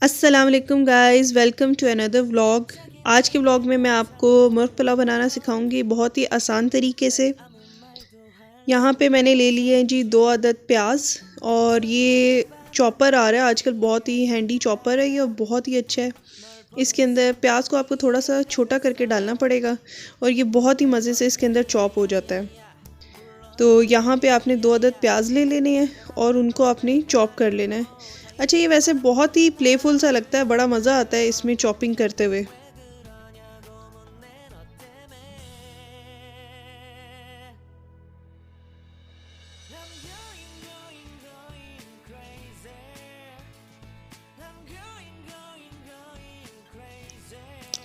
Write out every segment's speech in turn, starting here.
अस्सलाम वालेकुम guys, welcome to another vlog. आज के व्लॉग में मैं आपको मुर्ग पुलाव बनाना सिखाऊंगी बहुत ही आसान तरीके से। यहाँ पे मैंने ले लिए हैं जी 2 अदद प्याज, और ये चॉपर आ रहा है आजकल, बहुत ही हैंडी चॉपर है ये और बहुत ही अच्छा है। इसके अंदर प्याज को आपको थोड़ा सा छोटा करके डालना पड़ेगा और ये बहुत ही मज़े से इसके अंदर चॉप हो जाता है। तो यहाँ पे आपने 2 अदद प्याज ले लेने हैं और उनको आपने चॉप कर लेना है। अच्छा, ये वैसे बहुत ही प्लेफुल सा लगता है, बड़ा मज़ा आता है इसमें चॉपिंग करते हुए।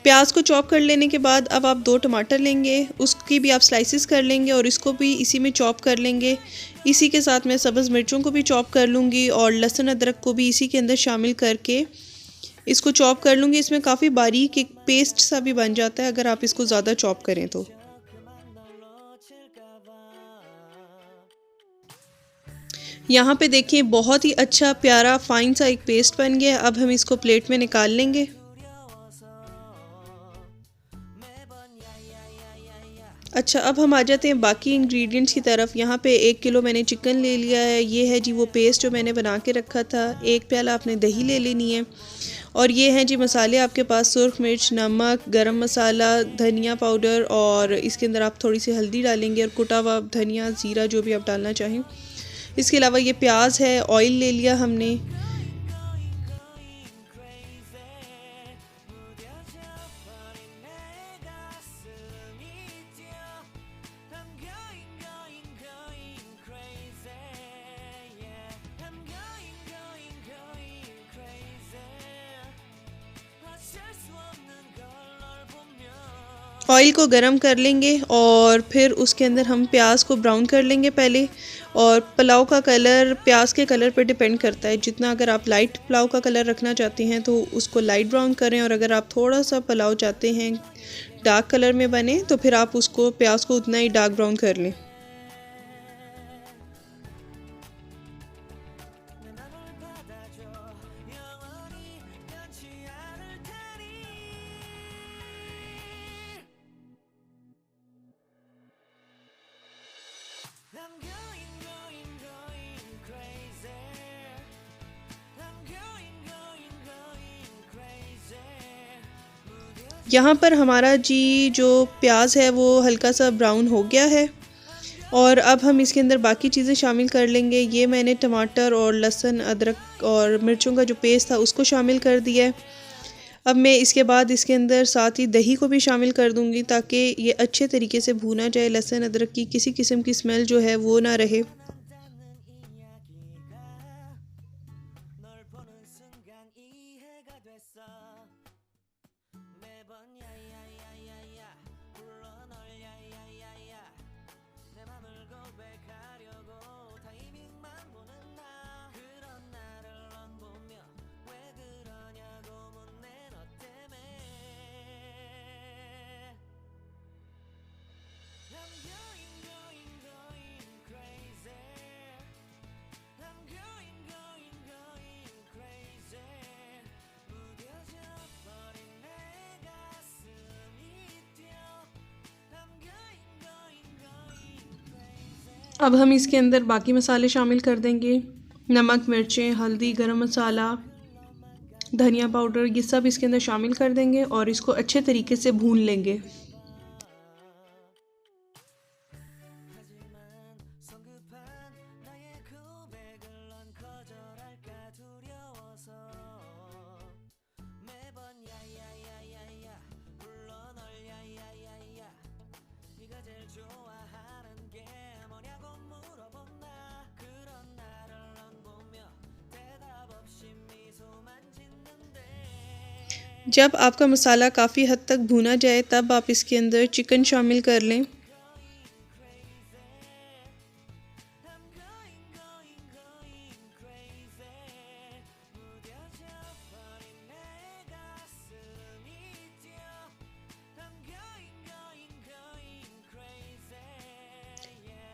प्याज को चॉप कर लेने के बाद अब आप 2 टमाटर लेंगे, उसकी भी आप स्लाइसिस कर लेंगे और इसको भी इसी में चॉप कर लेंगे। इसी के साथ मैं सब्ज़ मिर्चों को भी चॉप कर लूँगी और लहसुन अदरक को भी इसी के अंदर शामिल करके इसको चॉप कर लूँगी। इसमें काफ़ी बारीक एक पेस्ट सा भी बन जाता है अगर आप इसको ज़्यादा चॉप करें तो। यहाँ पे देखिए बहुत ही अच्छा प्यारा फाइन सा एक पेस्ट बन गया। अब हम इसको प्लेट में निकाल लेंगे। अच्छा, अब हम आ जाते हैं बाकी इंग्रेडिएंट्स की तरफ। यहाँ पे 1 किलो मैंने चिकन ले लिया है। ये है जी वो पेस्ट जो मैंने बना के रखा था। 1 प्याला आपने दही ले लेनी है और ये हैं जी मसाले आपके पास, सुरख मिर्च, नमक, गरम मसाला, धनिया पाउडर, और इसके अंदर आप थोड़ी सी हल्दी डालेंगे और कुटा हुआ धनिया, ज़ीरा, जो भी आप डालना चाहें। इसके अलावा ये प्याज है, ऑयल ले लिया हमने। ऑयल को गरम कर लेंगे और फिर उसके अंदर हम प्याज को ब्राउन कर लेंगे पहले। और पुलाव का कलर प्याज के कलर पर डिपेंड करता है। जितना अगर आप लाइट पुलाव का कलर रखना चाहते हैं तो उसको लाइट ब्राउन करें, और अगर आप थोड़ा सा पुलाव चाहते हैं डार्क कलर में बने तो फिर आप उसको प्याज को उतना ही डार्क ब्राउन कर लें। यहाँ पर हमारा जी जो प्याज है वो हल्का सा ब्राउन हो गया है और अब हम इसके अंदर बाकी चीज़ें शामिल कर लेंगे। ये मैंने टमाटर और लहसुन, अदरक और मिर्चों का जो पेस्ट था उसको शामिल कर दिया है। अब मैं इसके बाद इसके अंदर साथ ही दही को भी शामिल कर दूंगी ताकि ये अच्छे तरीके से भूना जाए, लहसुन अदरक की किसी किस्म की स्मेल जो है वो ना रहे। अब हम इसके अंदर बाकी मसाले शामिल कर देंगे। नमक, मिर्चें, हल्दी, गरम मसाला, धनिया पाउडर, ये सब इसके अंदर शामिल कर देंगे और इसको अच्छे तरीके से भून लेंगे। जब आपका मसाला काफ़ी हद तक भुना जाए तब आप इसके अंदर चिकन शामिल कर लें।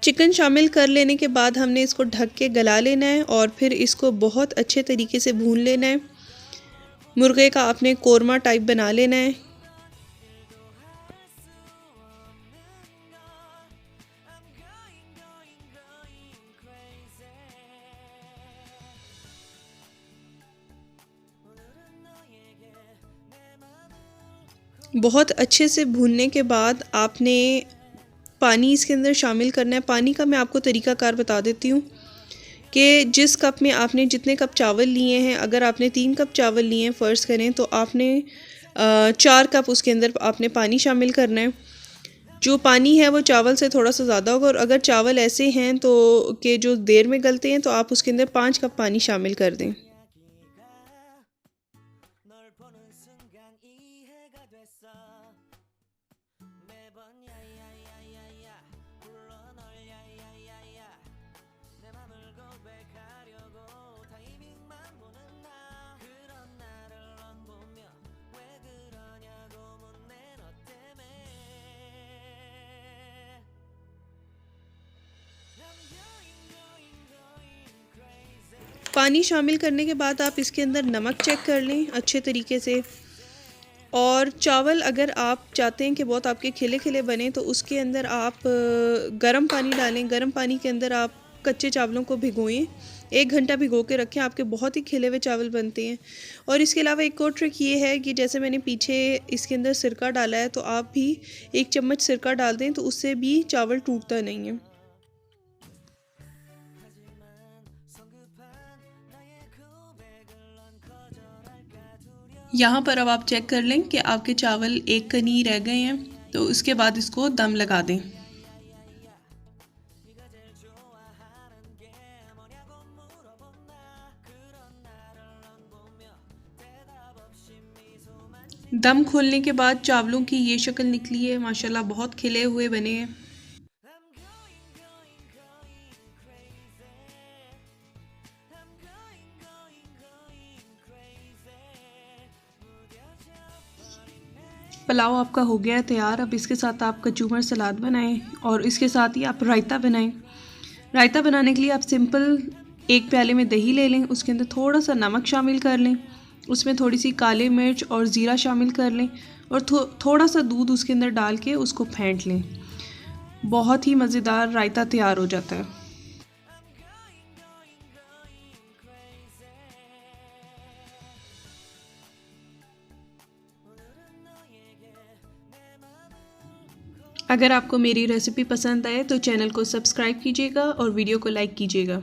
चिकन शामिल कर लेने के बाद हमने इसको ढक के गला लेना है और फिर इसको बहुत अच्छे तरीके से भून लेना है। मुर्गे का आपने कोरमा टाइप बना लेना है। बहुत अच्छे से भूनने के बाद आपने पानी इसके अंदर शामिल करना है। पानी का मैं आपको तरीकाकार बता देती हूँ कि जिस कप में आपने जितने कप चावल लिए हैं, अगर आपने 3 कप चावल लिए हैं फ़र्ज़ करें, तो आपने 4 कप उसके अंदर आपने पानी शामिल करना है। जो पानी है वो चावल से थोड़ा सा ज़्यादा होगा, और अगर चावल ऐसे हैं तो कि जो देर में गलते हैं, तो आप उसके अंदर 5 कप पानी शामिल कर दें। पानी शामिल करने के बाद आप इसके अंदर नमक चेक कर लें अच्छे तरीके से। और चावल अगर आप चाहते हैं कि बहुत आपके खिले खिले बने, तो उसके अंदर आप गर्म पानी डालें। गर्म पानी के अंदर आप कच्चे चावलों को भिगोएं, 1 घंटा भिगो के रखें, आपके बहुत ही खिले हुए चावल बनते हैं। और इसके अलावा एक और ट्रिक ये है कि जैसे मैंने पीछे इसके अंदर सिरका डाला है, तो आप भी 1 चम्मच सिरका डाल दें, तो उससे भी चावल टूटता नहीं है। यहाँ पर अब आप चेक कर लें कि आपके चावल एक कनी रह गए हैं, तो उसके बाद इसको दम लगा दें। दम खोलने के बाद चावलों की ये शक्ल निकली है, माशाल्लाह बहुत खिले हुए बने हैं। पुलाव आपका हो गया है तैयार। अब इसके साथ आप कचूमर सलाद बनाएं और इसके साथ ही आप रायता बनाएं। रायता बनाने के लिए आप सिंपल 1 प्याले में दही ले लें, उसके अंदर थोड़ा सा नमक शामिल कर लें, उसमें थोड़ी सी काली मिर्च और ज़ीरा शामिल कर लें, और थोड़ा सा दूध उसके अंदर डाल के उसको फेंट लें। बहुत ही मज़ेदार रायता तैयार हो जाता है। अगर आपको मेरी रेसिपी पसंद आए तो चैनल को सब्सक्राइब कीजिएगा और वीडियो को लाइक कीजिएगा।